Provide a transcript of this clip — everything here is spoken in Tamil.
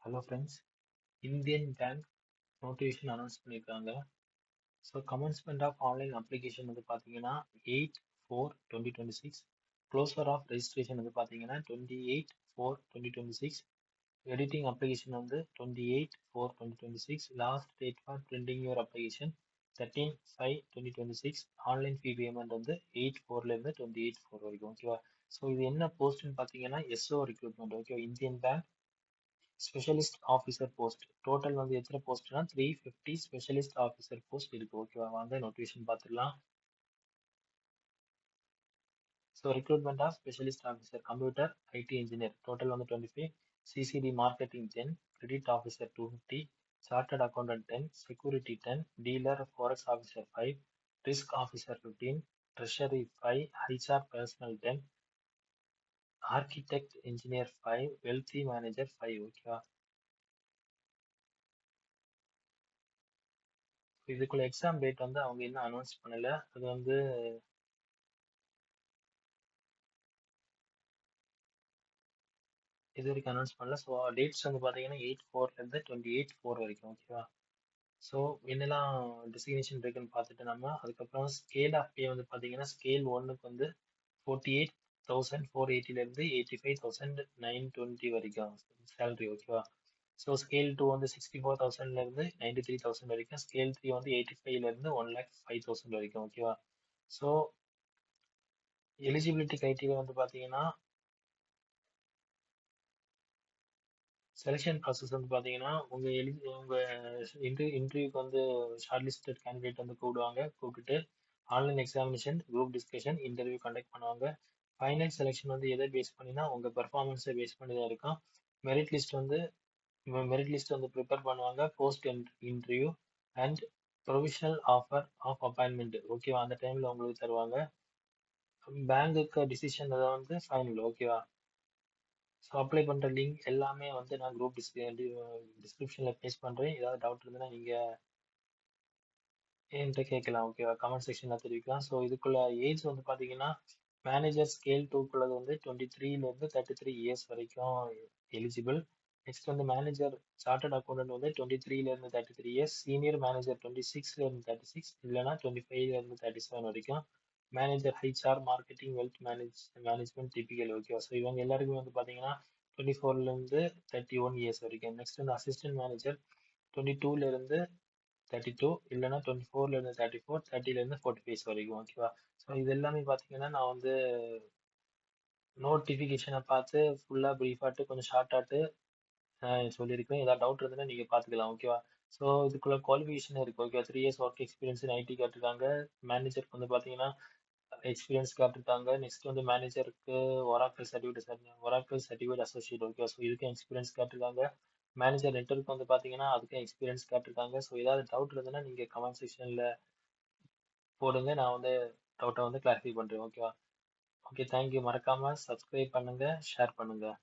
Hello friends, Indian Bank notification announce பண்ணியிருக்காங்க. So commencement of online application வந்து பார்த்தீங்கன்னா 8/4/2026. க்ளோசர் ஆஃப் ரெஜிஸ்ட்ரேஷன் வந்து பார்த்தீங்கன்னா 28/4/2026. எடிட்டிங் அப்ளிகேஷன் வந்து 28/4/2026. Last date for printing your application 13/5/2026. Online fee payment வந்து 8/4லேருந்து 28/4 வரைக்கும். ஓகேவா? ஸோ இது என்ன போஸ்ட்னு பார்த்தீங்கன்னா SO recruitment. Okay, Indian Bank specialist officer post. Total வந்து எத்தனை போஸ்ட்னா 350 ஸ்பெஷலிஸ்ட் ஆஃபீஸர் போஸ்ட் இருக்கு. ஓகேவா? வாங்க நோட்டிஃபிகேஷன் பார்த்துடலாம். So recruitment of specialist officer computer IT engineer total வந்து 25, CCD marketing 10, credit officer 250, chartered accountant 10, security 10, dealer forex officer 5, risk officer 15, treasury 5, HR personnel 10, architect engineer 5, wealthy manager 5. ஓகேவா? இதுக்குள்ள எக்ஸாம் டேட் வந்து அவங்க இன்னும் அனௌன்ஸ் பண்ணல. அது வந்து இது வரைக்கும் அனௌன்ஸ் பண்ணல. ஸோ டேட்ஸ் வந்து பார்த்தீங்கன்னா 8/4லேருந்து 28/4 வரைக்கும். ஓகேவா? ஸோ என்னெல்லாம் டெசிக்னேஷன் இருக்குன்னு பார்த்துட்டு நம்ம அதுக்கப்புறம் ஸ்கேல் ஆஃப் பே வந்து பார்த்தீங்கன்னா ஸ்கேல் 1க்கு வந்து 48,480லேருந்து 85,920 வரைக்கும் சேலரி. ஓகேவா? ஸோ ஸ்கேல் 2 வந்து 64,000லேருந்து 93,000 வரைக்கும். ஸ்கேல் 3 வந்து 85லேருந்து 1,05,000 வரைக்கும். ஓகேவா? ஸோ எலிஜிபிலிட்டி கிரைட்டீரியா வந்து பார்த்தீங்கன்னா செலெக்ஷன் ப்ராசஸ் வந்து பார்த்தீங்கன்னா உங்கள் இன்டர்வியூக்கு வந்து ஷார்ட் லிஸ்டட் கேண்டிடேட் வந்து கூப்பிட்டுட்டு online examination, group discussion, interview conduct பண்ணுவாங்க. ஃபைனல் செலெக்ஷன் வந்து எதை பேஸ் பண்ணினா உங்கள் பெர்ஃபார்மன்ஸை பேஸ் பண்ணி தான் இருக்கும். மெரிட் லிஸ்ட் வந்து ப்ரிப்பேர் பண்ணுவாங்க. Post interview and provisional offer of appointment. ஓகேவா? அந்த டைமில் உங்களுக்கு தருவாங்க. பேங்குக்கு டிசிஷன் அதை வந்து ஃபைனல். ஓகேவா? ஸோ அப்ளை பண்ணுற லிங்க் எல்லாமே வந்து நான் குரூப் டிஸ்கிரிப்ஷனில் பேஸ்ட் பண்ணுறேன். ஏதாவது டவுட் இருந்ததுன்னா நீங்கள் என்கிட்ட கேட்கலாம். ஓகேவா? கமெண்ட் செக்ஷனில் தெரிவிக்கலாம். ஸோ இதுக்குள்ள ஏஜ் வந்து பார்த்தீங்கன்னா மேனேஜர் ஸ்கேல் 2க்குள்ளது வந்து 23லேருந்து 33 இயர்ஸ் வரைக்கும் எலிஜிபிள். நெக்ஸ்ட் வந்து மேனேஜர் சார்ட்டர்ட் அக்கௌண்டன்ட் வந்து 23லேருந்து 33 இயர்ஸ். சீனியர் மேனேஜர் 26லேருந்து 36, இல்லைனா 25லேருந்து 37 வரைக்கும். Manager HR marketing wealth management typical. ஓகேவா? ஸோ இவங்க எல்லாருக்குமே வந்து பார்த்தீங்கன்னா 24லேருந்து 31 இயர்ஸ் வரைக்கும். நெக்ஸ்ட் வந்து அசிஸ்டன்ட் மேனேஜர் 22லேருந்து 32, இல்லைனா 24லேருந்து 34, 30லேருந்து 45 வரைக்கும். ஓகேவா? ஸோ இது எல்லாமே பார்த்தீங்கன்னா நான் வந்து நோட்டிஃபிகேஷனை பார்த்து ஃபுல்லாக ப்ரீஃபாட்டு கொஞ்சம் ஷார்ட்டாட்டு சொல்லியிருக்கேன். ஏதாவது டவுட் இருந்ததுன்னா நீங்கள் பார்த்துக்கலாம். ஓகேவா? ஸோ இதுக்குள்ள குவாலிஃபிகேஷன் இருக்குது. Okay, 3 years work experience in IT கேட்டிருக்காங்க. மேனேஜருக்கு வந்து பார்த்தீங்கன்னா எக்ஸ்பீரியன்ஸ் கேட்டிருக்காங்க. நெக்ஸ்ட் வந்து மேனேஜருக்கு oracle certificate associate. Okay, so இதுக்கும் எக்ஸ்பீரியன்ஸ் கேட்டிருக்காங்க. மேனேஜர் நெட்வொர்க் வந்து பார்த்தீங்கன்னா அதுக்கும் எக்ஸ்பீரியன்ஸ் கேட்டிருக்காங்க. ஸோ ஏதாவது டவுட் இருந்ததுன்னா நீங்கள் கமெண்ட் செக்ஷனில் போடுங்க. நான் வந்து டவுட்டை வந்து கிளாரிஃபை பண்ணுறேன். ஓகேவா? Okay, thank you. மறக்காமல் சப்ஸ்கிரைப் பண்ணுங்கள், ஷேர் பண்ணுங்கள்.